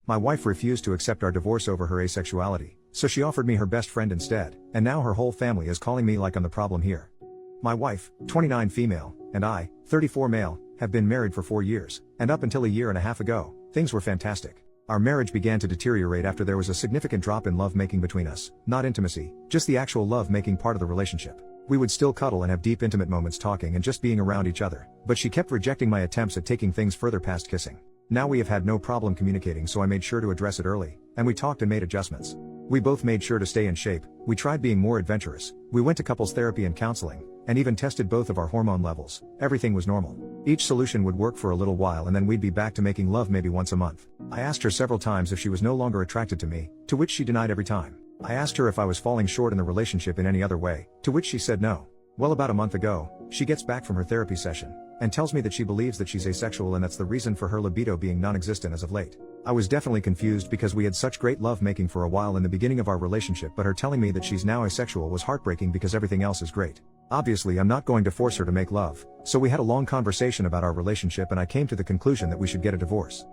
My wife refused to accept our divorce over her asexuality, so she offered me her best friend instead, and now her whole family is calling me like I'm the problem here. My wife, 29 female, and I, 34 male, have been married for 4 years, and up until a year and a half ago, things were fantastic. Our marriage began to deteriorate after there was a significant drop in love-making between us, not intimacy, just the actual love-making part of the relationship. We would still cuddle and have deep intimate moments talking and just being around each other, but she kept rejecting my attempts at taking things further past kissing. Now we have had no problem communicating, so I made sure to address it early, and we talked and made adjustments. We both made sure to stay in shape, we tried being more adventurous, we went to couples therapy and counseling, and even tested both of our hormone levels. Everything was normal. Each solution would work for a little while and then we'd be back to making love maybe once a month. I asked her several times if she was no longer attracted to me, to which she denied every time. I asked her if I was falling short in the relationship in any other way, to which she said no. Well, about a month ago, she gets back from her therapy session, and tells me that she believes that she's asexual and that's the reason for her libido being non-existent as of late. I was definitely confused because we had such great love-making for a while in the beginning of our relationship, but her telling me that she's now asexual was heartbreaking because everything else is great. Obviously I'm not going to force her to make love, so we had a long conversation about our relationship and I came to the conclusion that we should get a divorce.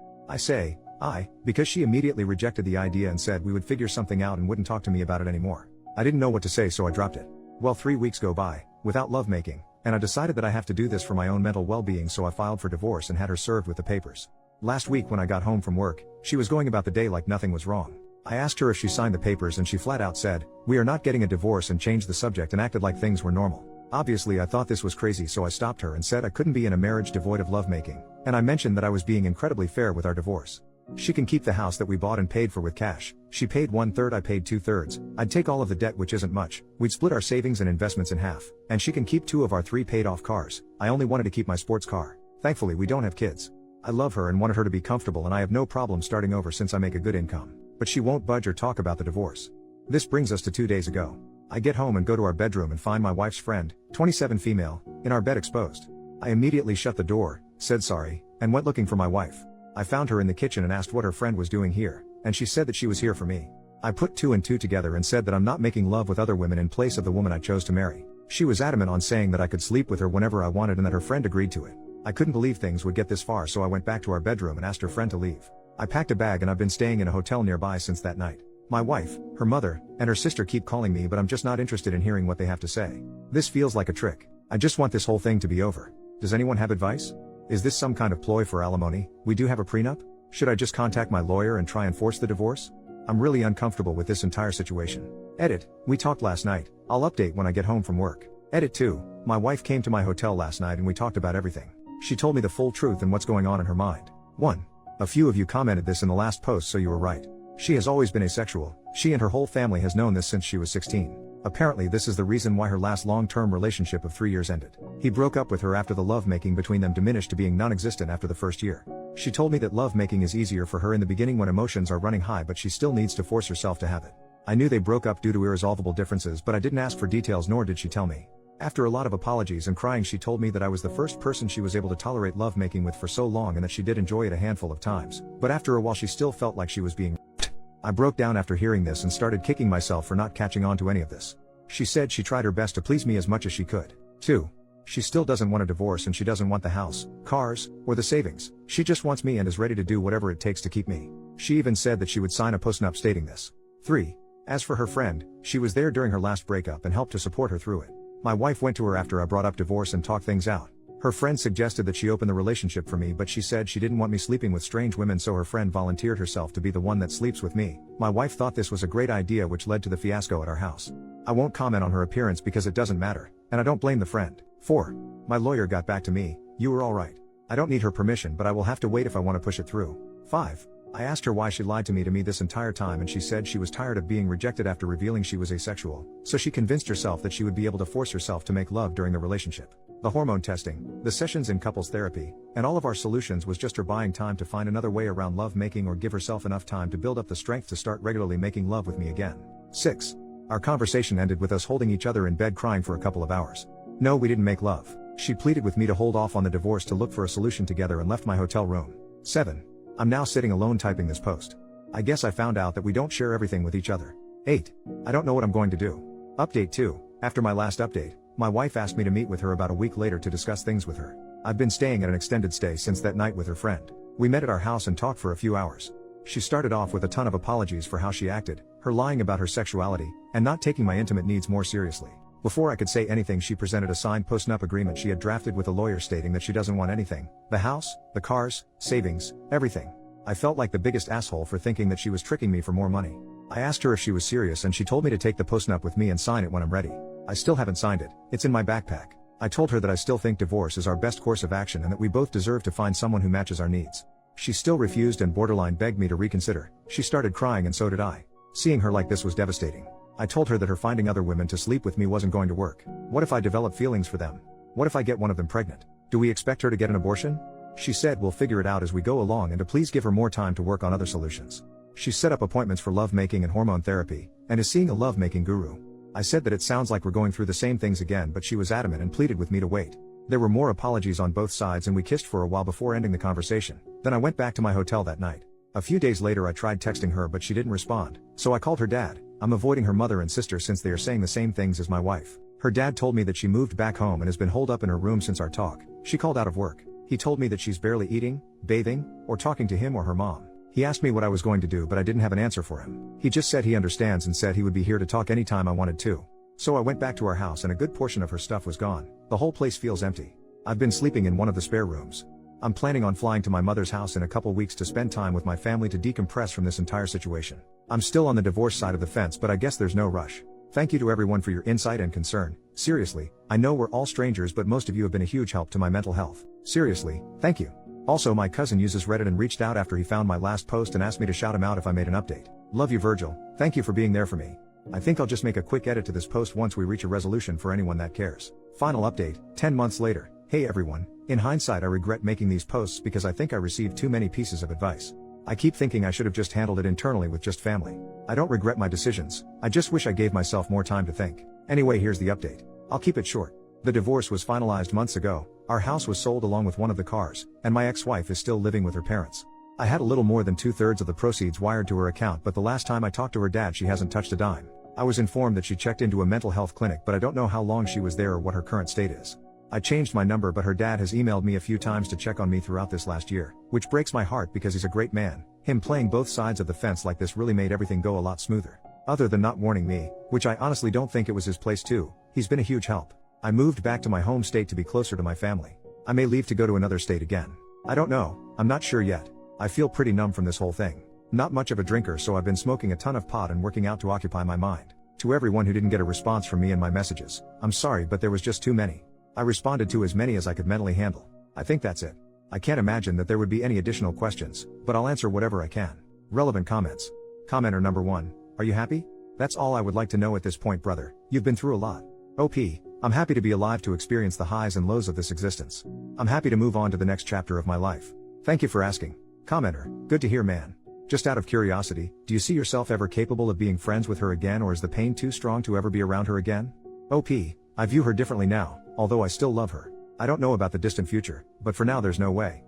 Because she immediately rejected the idea and said we would figure something out and wouldn't talk to me about it anymore. I didn't know what to say, so I dropped it. Well, 3 weeks go by, without lovemaking, and I decided that I have to do this for my own mental well-being, so I filed for divorce and had her served with the papers. Last week when I got home from work, she was going about the day like nothing was wrong. I asked her if she signed the papers and she flat out said, "We are not getting a divorce," and changed the subject and acted like things were normal. Obviously I thought this was crazy, so I stopped her and said I couldn't be in a marriage devoid of lovemaking, and I mentioned that I was being incredibly fair with our divorce. She can keep the house that we bought and paid for with cash. She paid 1/3, I paid 2/3. I'd take all of the debt, which isn't much. We'd split our savings and investments in half, and she can keep 2 of our 3 paid off cars. I only wanted to keep my sports car. Thankfully we don't have kids. I love her and wanted her to be comfortable, and I have no problem starting over since I make a good income. But she won't budge or talk about the divorce. This brings us to 2 days ago. I get home and go to our bedroom and find my wife's friend, 27 female, in our bed exposed. I immediately shut the door, said sorry, and went looking for my wife. I found her in the kitchen and asked what her friend was doing here, and she said that she was here for me. I put 2 and 2 together and said that I'm not making love with other women in place of the woman I chose to marry. She was adamant on saying that I could sleep with her whenever I wanted and that her friend agreed to it. I couldn't believe things would get this far, so I went back to our bedroom and asked her friend to leave. I packed a bag and I've been staying in a hotel nearby since that night. My wife, her mother, and her sister keep calling me, but I'm just not interested in hearing what they have to say. This feels like a trick. I just want this whole thing to be over. Does anyone have advice? Is this some kind of ploy for alimony? We do have a prenup? Should I just contact my lawyer and try and force the divorce? I'm really uncomfortable with this entire situation. Edit, we talked last night. I'll update when I get home from work. Edit 2, my wife came to my hotel last night and we talked about everything. She told me the full truth and what's going on in her mind. 1. A few of you commented this in the last post, so you were right. She has always been asexual. She and her whole family has known this since she was 16. Apparently this is the reason why her last long-term relationship of 3 years ended. He broke up with her after the lovemaking between them diminished to being non-existent after the first year. She told me that lovemaking is easier for her in the beginning when emotions are running high, but she still needs to force herself to have it. I knew they broke up due to irresolvable differences, but I didn't ask for details, nor did she tell me. After a lot of apologies and crying, she told me that I was the first person she was able to tolerate lovemaking with for so long and that she did enjoy it a handful of times, but after a while she still felt like she was being raped. I broke down after hearing this and started kicking myself for not catching on to any of this. She said she tried her best to please me as much as she could. 2. She still doesn't want a divorce and she doesn't want the house, cars, or the savings. She just wants me and is ready to do whatever it takes to keep me. She even said that she would sign a postnup stating this. 3. As for her friend, she was there during her last breakup and helped to support her through it. My wife went to her after I brought up divorce and talked things out. Her friend suggested that she open the relationship for me, but she said she didn't want me sleeping with strange women, so her friend volunteered herself to be the one that sleeps with me. My wife thought this was a great idea, which led to the fiasco at our house. I won't comment on her appearance because it doesn't matter, and I don't blame the friend. 4. My lawyer got back to me. You were alright. I don't need her permission, but I will have to wait if I want to push it through. 5. I asked her why she lied to me this entire time, and she said she was tired of being rejected after revealing she was asexual, so she convinced herself that she would be able to force herself to make love during the relationship. The hormone testing, the sessions in couples therapy, and all of our solutions was just her buying time to find another way around love making or give herself enough time to build up the strength to start regularly making love with me again. 6. Our conversation ended with us holding each other in bed crying for a couple of hours. No, we didn't make love. She pleaded with me to hold off on the divorce to look for a solution together and left my hotel room. 7. I'm now sitting alone typing this post. I guess I found out that we don't share everything with each other. 8. I don't know what I'm going to do. Update 2. After my last update, my wife asked me to meet with her about a week later to discuss things with her. I've been staying at an extended stay since that night with her friend. We met at our house and talked for a few hours. She started off with a ton of apologies for how she acted, her lying about her sexuality, and not taking my intimate needs more seriously. Before I could say anything, she presented a signed post-nup agreement she had drafted with a lawyer stating that she doesn't want anything: the house, the cars, savings, everything. I felt like the biggest asshole for thinking that she was tricking me for more money. I asked her if she was serious and she told me to take the post-nup with me and sign it when I'm ready. I still haven't signed it, it's in my backpack. I told her that I still think divorce is our best course of action and that we both deserve to find someone who matches our needs. She still refused and borderline begged me to reconsider. She started crying and so did I. Seeing her like this was devastating. I told her that her finding other women to sleep with me wasn't going to work. What if I develop feelings for them? What if I get one of them pregnant? Do we expect her to get an abortion? She said we'll figure it out as we go along and to please give her more time to work on other solutions. She's set up appointments for lovemaking and hormone therapy, and is seeing a lovemaking guru. I said that it sounds like we're going through the same things again, but she was adamant and pleaded with me to wait. There were more apologies on both sides and we kissed for a while before ending the conversation. Then I went back to my hotel that night. A few days later I tried texting her but she didn't respond, so I called her dad. I'm avoiding her mother and sister since they are saying the same things as my wife. Her dad told me that she moved back home and has been holed up in her room since our talk. She called out of work. He told me that she's barely eating, bathing, or talking to him or her mom. He asked me what I was going to do but I didn't have an answer for him. He just said he understands and said he would be here to talk anytime I wanted to. So I went back to our house and a good portion of her stuff was gone. The whole place feels empty. I've been sleeping in one of the spare rooms. I'm planning on flying to my mother's house in a couple weeks to spend time with my family to decompress from this entire situation. I'm still on the divorce side of the fence, but I guess there's no rush. Thank you to everyone for your insight and concern. Seriously, I know we're all strangers, but most of you have been a huge help to my mental health. Seriously, thank you. Also, my cousin uses Reddit and reached out after he found my last post and asked me to shout him out if I made an update. Love you, Virgil. Thank you for being there for me. I think I'll just make a quick edit to this post once we reach a resolution for anyone that cares. Final update, 10 months later. Hey everyone, in hindsight I regret making these posts because I think I received too many pieces of advice. I keep thinking I should have just handled it internally with just family. I don't regret my decisions, I just wish I gave myself more time to think. Anyway, here's the update. I'll keep it short. The divorce was finalized months ago, our house was sold along with one of the cars, and my ex-wife is still living with her parents. I had a little more than 2/3 of the proceeds wired to her account, but the last time I talked to her dad she hasn't touched a dime. I was informed that she checked into a mental health clinic, but I don't know how long she was there or what her current state is. I changed my number, but her dad has emailed me a few times to check on me throughout this last year, which breaks my heart because he's a great man. Him playing both sides of the fence like this really made everything go a lot smoother. Other than not warning me, which I honestly don't think it was his place too, he's been a huge help. I moved back to my home state to be closer to my family. I may leave to go to another state again. I don't know, I'm not sure yet. I feel pretty numb from this whole thing. Not much of a drinker, so I've been smoking a ton of pot and working out to occupy my mind. To everyone who didn't get a response from me in my messages, I'm sorry, but there was just too many. I responded to as many as I could mentally handle. I think that's it. I can't imagine that there would be any additional questions, but I'll answer whatever I can. Relevant comments. Commenter number 1. Are you happy? That's all I would like to know at this point, brother. You've been through a lot. OP. I'm happy to be alive to experience the highs and lows of this existence. I'm happy to move on to the next chapter of my life. Thank you for asking. Commenter. Good to hear, man. Just out of curiosity, do you see yourself ever capable of being friends with her again, or is the pain too strong to ever be around her again? OP. I view her differently now, although I still love her. I don't know about the distant future, but for now there's no way.